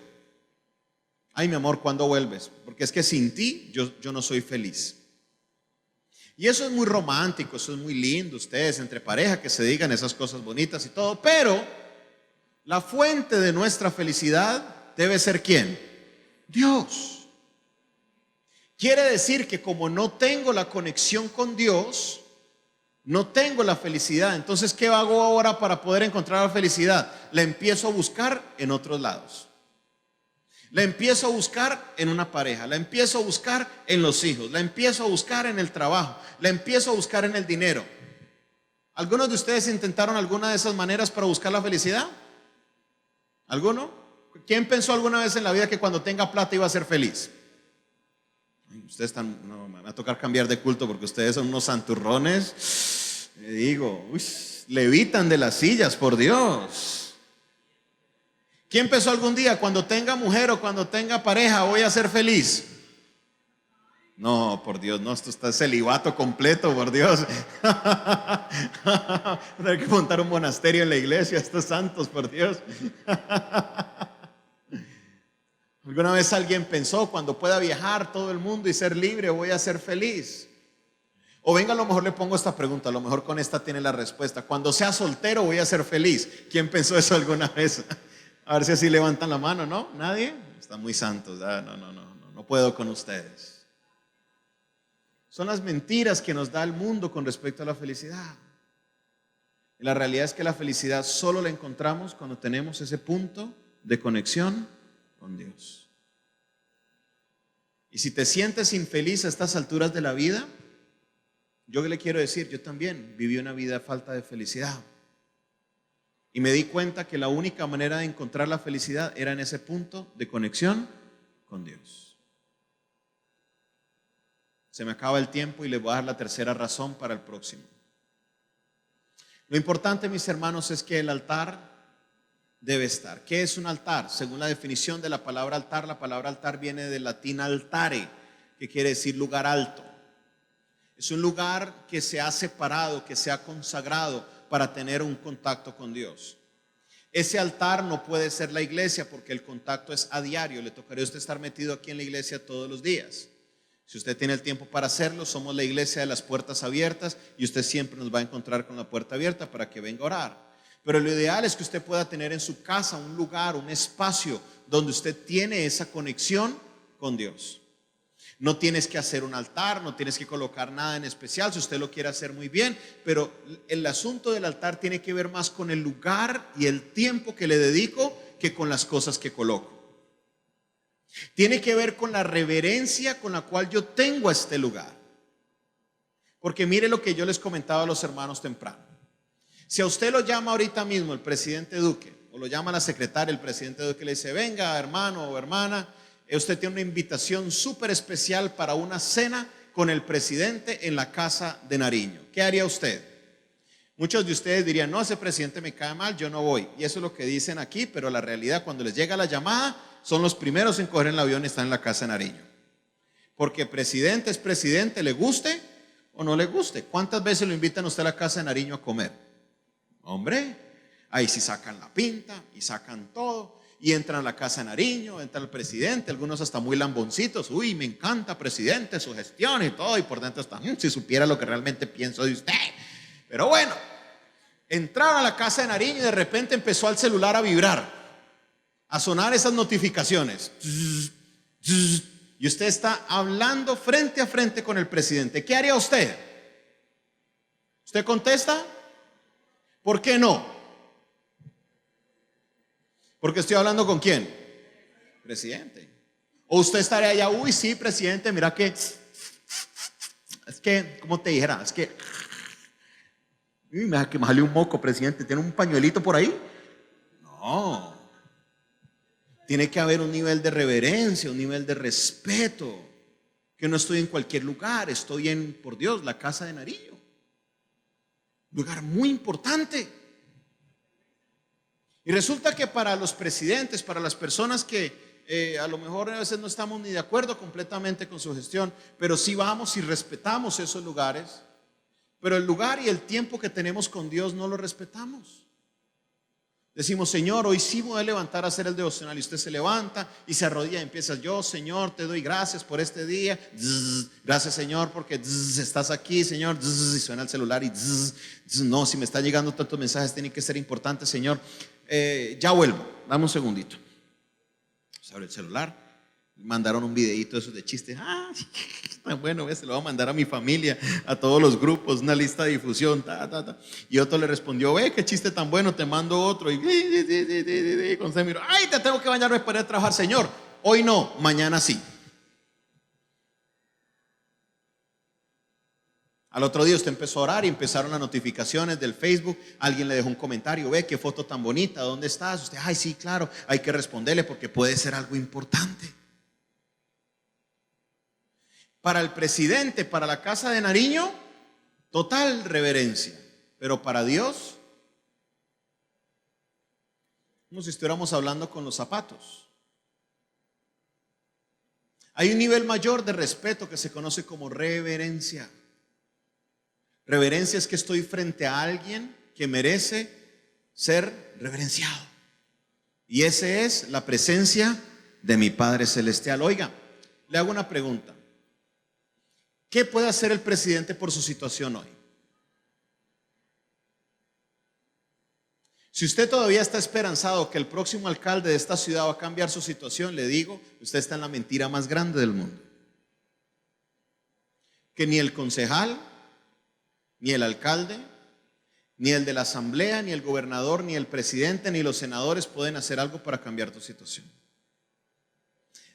Ay, mi amor, ¿cuándo vuelves? Porque es que sin ti yo no soy feliz. Y eso es muy romántico, eso es muy lindo, ustedes entre pareja que se digan esas cosas bonitas y todo, pero la fuente de nuestra felicidad debe ser ¿quién? Dios. Quiere decir que como no tengo la conexión con Dios, no tengo la felicidad. Entonces, ¿qué hago ahora para poder encontrar la felicidad? La empiezo a buscar en otros lados. La empiezo a buscar en una pareja, la empiezo a buscar en los hijos, la empiezo a buscar en el trabajo, la empiezo a buscar en el dinero. ¿Algunos de ustedes intentaron alguna de esas maneras para buscar la felicidad? ¿Alguno? ¿Quién pensó alguna vez en la vida que cuando tenga plata iba a ser feliz? Ustedes están, no, me va a tocar cambiar de culto porque ustedes son unos santurrones. Le digo, levitan de las sillas, por Dios. ¿Quién pensó algún día cuando tenga mujer o cuando tenga pareja voy a ser feliz? No, por Dios, no, esto está celibato completo, por Dios. Tener que montar un monasterio en la iglesia, estos santos, por Dios. ¿Alguna vez alguien pensó, cuando pueda viajar todo el mundo y ser libre, voy a ser feliz? O venga, a lo mejor le pongo esta pregunta, a lo mejor con esta tiene la respuesta. Cuando sea soltero voy a ser feliz. ¿Quién pensó eso alguna vez? A ver si así levantan la mano, ¿no? ¿Nadie? Están muy santos. No puedo con ustedes. Son las mentiras que nos da el mundo con respecto a la felicidad. Y la realidad es que la felicidad solo la encontramos cuando tenemos ese punto de conexión con Dios. Y si te sientes infeliz a estas alturas de la vida, yo le quiero decir, yo también viví una vida falta de felicidad. Y me di cuenta que la única manera de encontrar la felicidad era en ese punto de conexión con Dios. Se me acaba el tiempo y les voy a dar la tercera razón para el próximo. Lo importante, mis hermanos, es que el altar debe estar. ¿Qué es un altar? Según la definición de la palabra altar viene del latín altare, que quiere decir lugar alto. Es un lugar que se ha separado, que se ha consagrado para tener un contacto con Dios. Ese altar no puede ser la iglesia porque el contacto es a diario. Le tocaría a usted estar metido aquí en la iglesia todos los días. Si usted tiene el tiempo para hacerlo, somos la iglesia de las puertas abiertas y usted siempre nos va a encontrar con la puerta abierta para que venga a orar. Pero lo ideal es que usted pueda tener en su casa un lugar, un espacio donde usted tiene esa conexión con Dios. No tienes que hacer un altar, no tienes que colocar nada en especial, si usted lo quiere hacer muy bien, pero el asunto del altar tiene que ver más con el lugar y el tiempo que le dedico que con las cosas que coloco. Tiene que ver con la reverencia con la cual yo tengo a este lugar. Porque mire lo que yo les comentaba a los hermanos temprano. Si a usted lo llama ahorita mismo el presidente Duque, o lo llama la secretaria, el presidente Duque le dice, venga hermano o hermana, usted tiene una invitación súper especial para una cena con el presidente en la casa de Nariño. ¿Qué haría usted? Muchos de ustedes dirían, no, ese presidente me cae mal, yo no voy. Y eso es lo que dicen aquí, pero la realidad cuando les llega la llamada, son los primeros en coger el avión y están en la casa de Nariño. Porque presidente es presidente, le guste o no le guste. ¿Cuántas veces lo invitan a usted a la casa de Nariño a comer? Hombre, ahí sí sacan la pinta y sacan todo. Y entran a la casa de Nariño, entra el presidente, algunos hasta muy lamboncitos. Uy, me encanta presidente, su gestión y todo. Y por dentro está, si supiera lo que realmente pienso de usted. Pero bueno, entraron a la casa de Nariño y de repente empezó el celular a vibrar, a sonar esas notificaciones. Y usted está hablando frente a frente con el presidente. ¿Qué haría usted? ¿Usted contesta? ¿Por qué no? Porque estoy hablando con ¿quién? Presidente. O usted estaría allá, uy, sí, presidente, mira que es que, ¿cómo te dijera? Es que me salió un moco, presidente, ¿tiene un pañuelito por ahí? No. Tiene que haber un nivel de reverencia, un nivel de respeto. Que no estoy en cualquier lugar, estoy en, por Dios, la casa de Nariño. Lugar muy importante. Y resulta que para los presidentes, para las personas que a lo mejor a veces no estamos ni de acuerdo completamente con su gestión, pero sí vamos y respetamos esos lugares, pero el lugar y el tiempo que tenemos con Dios no lo respetamos. Decimos, Señor, hoy sí me voy a levantar a hacer el devocional. Y usted se levanta y se arrodilla y empieza, yo, Señor, te doy gracias por este día. Gracias, Señor, porque estás aquí, Señor. Y suena el celular y no, si me están llegando tantos mensajes, tienen que ser importantes, Señor. Ya vuelvo, dame un segundito. Se abre el celular, mandaron un videito de esos de chistes. Bueno, se lo voy a mandar a mi familia, a todos los grupos, una lista de difusión. Y otro le respondió, qué chiste tan bueno, te mando otro. Y con se miró, ay, te tengo que bañarme para ir a trabajar, Señor. Hoy no, mañana sí. Al otro día usted empezó a orar y empezaron las notificaciones del Facebook. Alguien le dejó un comentario, qué foto tan bonita, ¿dónde estás? Usted, ay, sí, claro, hay que responderle porque puede ser algo importante. Para el presidente, para la casa de Nariño, total reverencia. Pero para Dios, como si estuviéramos hablando con los zapatos. Hay un nivel mayor de respeto que se conoce como reverencia. Reverencia es que estoy frente a alguien que merece ser reverenciado. Y esa es la presencia de mi Padre Celestial. Oiga, le hago una pregunta. ¿Qué puede hacer el presidente por su situación hoy? Si usted todavía está esperanzado que el próximo alcalde de esta ciudad va a cambiar su situación, le digo, usted está en la mentira más grande del mundo. Que ni el concejal, ni el alcalde, ni el de la asamblea, ni el gobernador, ni el presidente, ni los senadores pueden hacer algo para cambiar tu situación.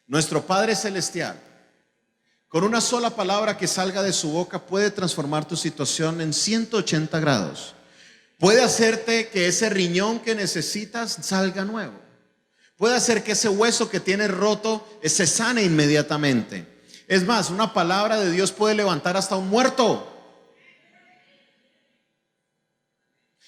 Nuestro Padre Celestial, con una sola palabra que salga de su boca, puede transformar tu situación en 180 grados. Puede hacerte que ese riñón que necesitas salga nuevo. Puede hacer que ese hueso que tienes roto se sane inmediatamente. Es más, una palabra de Dios puede levantar hasta un muerto.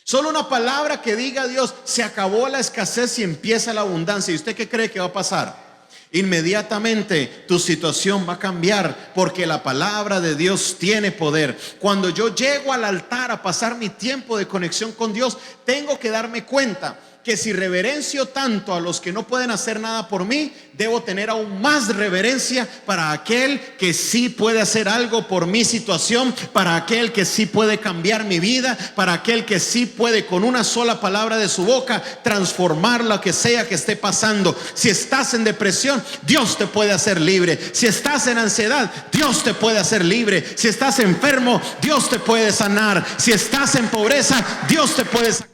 Solo una palabra que diga Dios, se acabó la escasez y empieza la abundancia. ¿Y usted qué cree que va a pasar? Inmediatamente tu situación va a cambiar, porque la palabra de Dios tiene poder. Cuando yo llego al altar a pasar mi tiempo de conexión con Dios, tengo que darme cuenta que si reverencio tanto a los que no pueden hacer nada por mí, debo tener aún más reverencia para aquel que sí puede hacer algo por mi situación, para aquel que sí puede cambiar mi vida, para aquel que sí puede con una sola palabra de su boca transformar lo que sea que esté pasando. Si estás en depresión, Dios te puede hacer libre. Si estás en ansiedad, Dios te puede hacer libre. Si estás enfermo, Dios te puede sanar. Si estás en pobreza, Dios te puede sacar.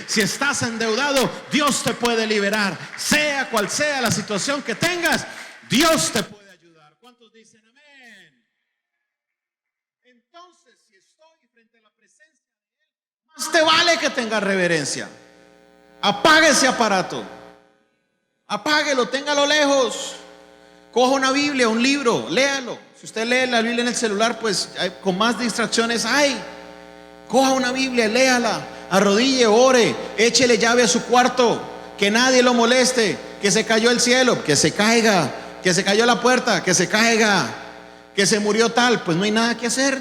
Si estás endeudado, Dios te puede liberar. Sea cual sea la situación que tengas, Dios te puede ayudar. ¿Cuántos dicen amén? Entonces, si estoy frente a la presencia de Él, más te vale que tengas reverencia. Apague ese aparato, apáguelo, téngalo lejos. Coja una Biblia, un libro, léalo. Si usted lee la Biblia en el celular, pues con más distracciones hay. Coja una Biblia, léala, arrodille, ore, échele llave a su cuarto, que nadie lo moleste, que se cayó el cielo, que se caiga, que se cayó la puerta, que se caiga, que se murió tal, pues no hay nada que hacer.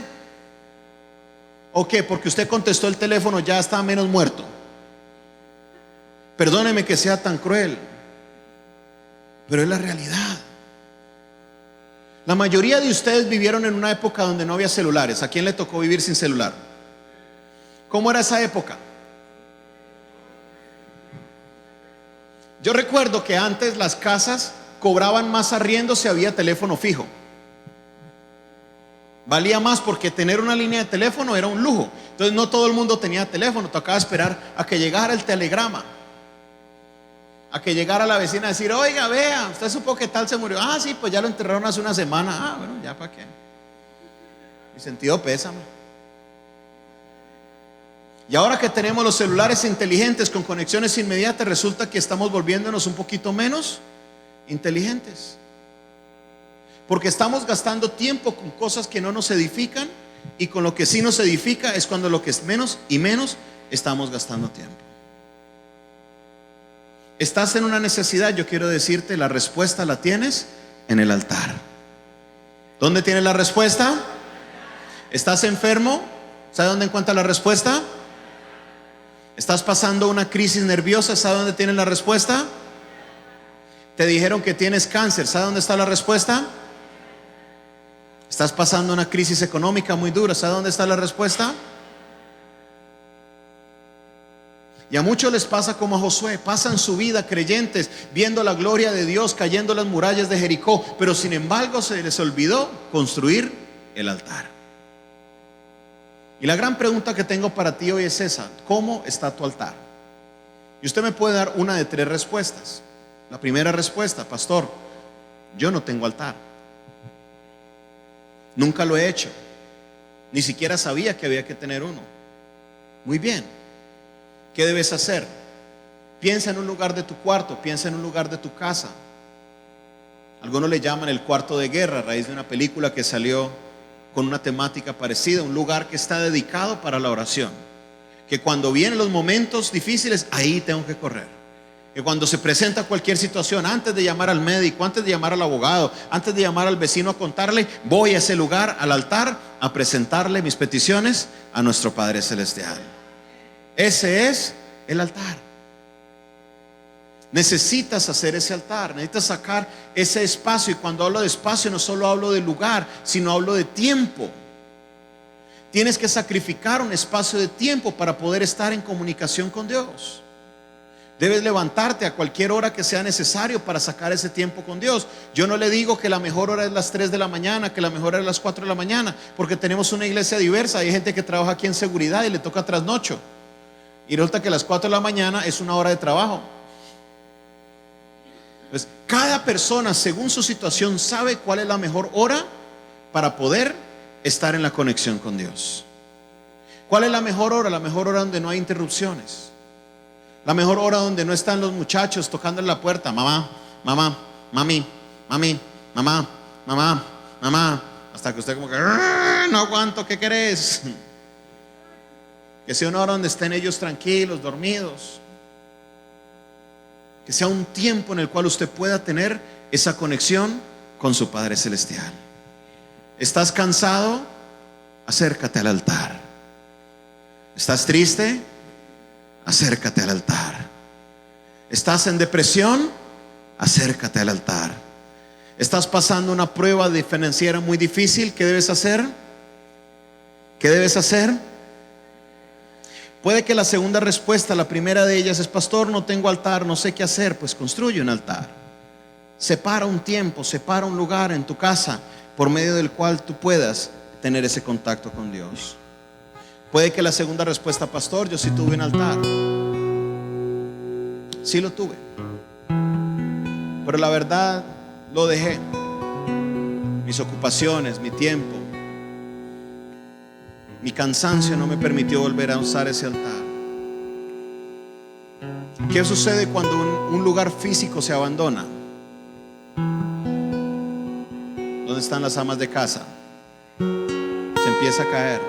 ¿O qué? Porque usted contestó el teléfono, ya está menos muerto. Perdóneme que sea tan cruel, pero es la realidad. La mayoría de ustedes vivieron en una época donde no había celulares. ¿A quién le tocó vivir sin celular? ¿Cómo era esa época? Yo recuerdo que antes las casas cobraban más arriendo si había teléfono fijo. Valía más porque tener una línea de teléfono era un lujo. Entonces no todo el mundo tenía teléfono, tocaba esperar a que llegara el telegrama, a que llegara la vecina a decir, oiga, vea, usted supo que tal se murió. Ah, sí, pues ya lo enterraron hace una semana. Ah, bueno, ya para qué. Mi sentido pésame. Y ahora que tenemos los celulares inteligentes con conexiones inmediatas, resulta que estamos volviéndonos un poquito menos inteligentes, porque estamos gastando tiempo con cosas que no nos edifican, y con lo que sí nos edifica es cuando lo que es menos y menos estamos gastando tiempo. Estás en una necesidad, yo quiero decirte, la respuesta la tienes en el altar. ¿Dónde tienes la respuesta? ¿Estás enfermo? ¿Sabe dónde encuentras la respuesta? ¿Estás pasando una crisis nerviosa? ¿Sabe dónde tienes la respuesta? Te dijeron que tienes cáncer. ¿Sabe dónde está la respuesta? ¿Estás pasando una crisis económica muy dura? ¿Sabe dónde está la respuesta? Y a muchos les pasa como a Josué. Pasan su vida creyentes, viendo la gloria de Dios, cayendo las murallas de Jericó, pero sin embargo se les olvidó construir el altar. Y la gran pregunta que tengo para ti hoy es esa: ¿cómo está tu altar? Y usted me puede dar una de tres respuestas. La primera respuesta: pastor, yo no tengo altar. Nunca lo he hecho. Ni siquiera sabía que había que tener uno. Muy bien. ¿Qué debes hacer? Piensa en un lugar de tu cuarto, piensa en un lugar de tu casa. Algunos le llaman el cuarto de guerra, a raíz de una película que salió con una temática parecida. Un lugar que está dedicado para la oración, que cuando vienen los momentos difíciles, ahí tengo que correr. Que cuando se presenta cualquier situación, antes de llamar al médico, antes de llamar al abogado, antes de llamar al vecino a contarle, voy a ese lugar, al altar, a presentarle mis peticiones a nuestro Padre Celestial. Ese es el altar. Necesitas hacer ese altar, necesitas sacar ese espacio. Y cuando hablo de espacio, no solo hablo de lugar, sino hablo de tiempo. Tienes que sacrificar un espacio de tiempo para poder estar en comunicación con Dios. Debes levantarte a cualquier hora que sea necesario para sacar ese tiempo con Dios. Yo no le digo que la mejor hora es las 3 de la mañana, que la mejor hora es las 4 de la mañana, porque tenemos una iglesia diversa. Hay gente que trabaja aquí en seguridad y le toca trasnocho, y resulta que las 4 de la mañana es una hora de trabajo. Entonces, cada persona, según su situación, sabe cuál es la mejor hora para poder estar en la conexión con Dios. ¿Cuál es la mejor hora? La mejor hora donde no hay interrupciones. La mejor hora donde no están los muchachos tocando en la puerta. Mamá, mamá, mami, mami, mamá, mamá, mamá. Hasta que usted como que no aguanto, ¿qué querés? Que sea una hora donde estén ellos tranquilos, dormidos. Que sea un tiempo en el cual usted pueda tener esa conexión con su Padre Celestial. ¿Estás cansado? Acércate al altar. ¿Estás triste? Acércate al altar. ¿Estás en depresión? Acércate al altar. ¿Estás pasando una prueba financiera muy difícil? ¿Qué debes hacer? ¿Qué debes hacer? Puede que la segunda respuesta, la primera de ellas es: pastor, no tengo altar, no sé qué hacer. Pues construye un altar. Separa un tiempo, separa un lugar en tu casa por medio del cual tú puedas tener ese contacto con Dios. Puede que la segunda respuesta: pastor, yo sí tuve un altar. Sí lo tuve, pero la verdad lo dejé. Mis ocupaciones, mi tiempo, mi cansancio no me permitió volver a usar ese altar. ¿Qué sucede cuando un lugar físico se abandona? ¿Dónde están las amas de casa? Se empieza a caer.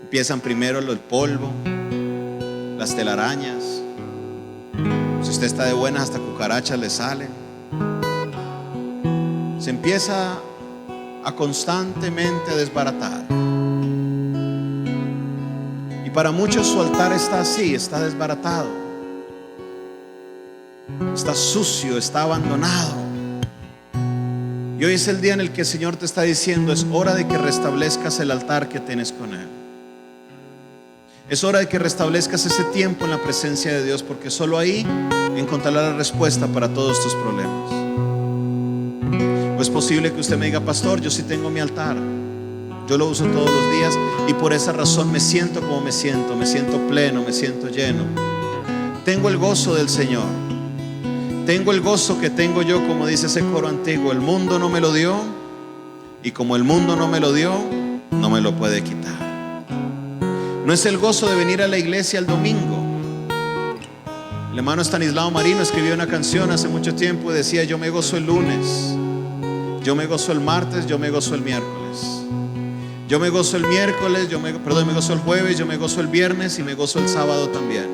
Empiezan primero el polvo, las telarañas. Si usted está de buenas, hasta cucarachas le salen. Se empieza a constantemente desbaratar. Y para muchos su altar está así, está desbaratado, está sucio, está abandonado. Y hoy es el día en el que el Señor te está diciendo: es hora de que restablezcas el altar que tienes con Él. Es hora de que restablezcas ese tiempo en la presencia de Dios, porque solo ahí encontrarás la respuesta para todos tus problemas. O es posible que usted me diga: pastor, yo sí tengo mi altar, yo lo uso todos los días y por esa razón me siento como me siento pleno, me siento lleno. Tengo el gozo del Señor, tengo el gozo que tengo yo, como dice ese coro antiguo: el mundo no me lo dio, y como el mundo no me lo dio, no me lo puede quitar. No es el gozo de venir a la iglesia el domingo. El hermano Estanislao Marino escribió una canción hace mucho tiempo y decía: yo me gozo el lunes, yo me gozo el martes, yo me gozo el miércoles, yo me gozo el miércoles, me gozo el jueves, yo me gozo el viernes y me gozo el sábado también.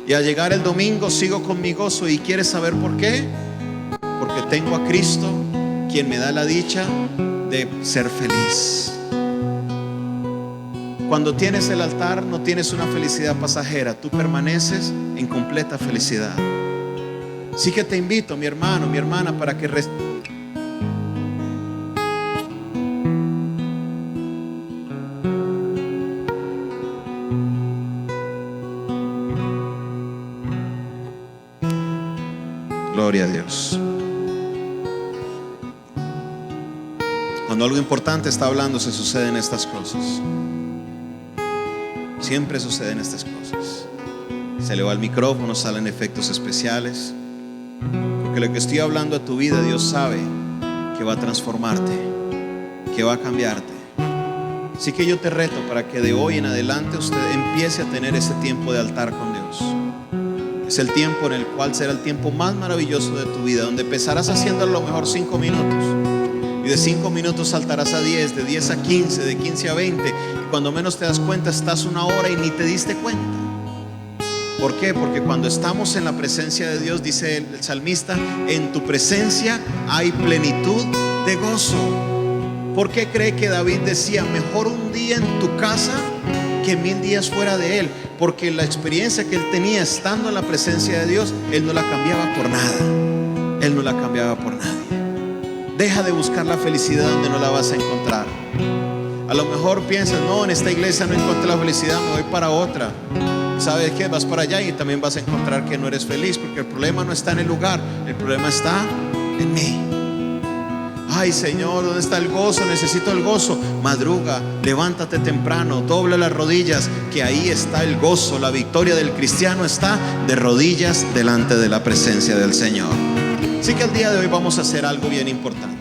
Y al llegar el domingo sigo con mi gozo. ¿Y quieres saber por qué? Porque tengo a Cristo, quien me da la dicha de ser feliz. Cuando tienes el altar, no tienes una felicidad pasajera, tú permaneces en completa felicidad. Así que te invito, mi hermano, mi hermana, para que gloria a Dios. Cuando algo importante está hablando, se suceden estas cosas. Siempre suceden estas cosas. Se le va el micrófono, salen efectos especiales, porque lo que estoy hablando a tu vida, Dios sabe que va a transformarte, que va a cambiarte. Así que yo te reto para que de hoy en adelante usted empiece a tener ese tiempo de altar con Dios. Es el tiempo en el cual será el tiempo más maravilloso de tu vida, donde empezarás haciendo a lo mejor 5 minutos y de 5 minutos saltarás a 10, de 10 a 15, de 15 a 20, y cuando menos te das cuenta estás 1 hora y ni te diste cuenta. ¿Por qué? Porque cuando estamos en la presencia de Dios, dice el salmista: en tu presencia hay plenitud de gozo. ¿Por qué cree que David decía: mejor un día en tu casa que 1000 días fuera de él, porque la experiencia que él tenía estando en la presencia de Dios, él no la cambiaba por nada. Él no la cambiaba por nadie. Deja de buscar la felicidad donde no la vas a encontrar. A lo mejor piensas, no, en esta iglesia no encontré la felicidad, me voy para otra. ¿Sabes qué? Vas para allá y también vas a encontrar que no eres feliz, porque el problema no está en el lugar, el problema está en mí. Ay, Señor, ¿dónde está el gozo? Necesito el gozo. Madruga, levántate temprano, dobla las rodillas, que ahí está el gozo. La victoria del cristiano está de rodillas delante de la presencia del Señor. Así que el día de hoy vamos a hacer algo bien importante.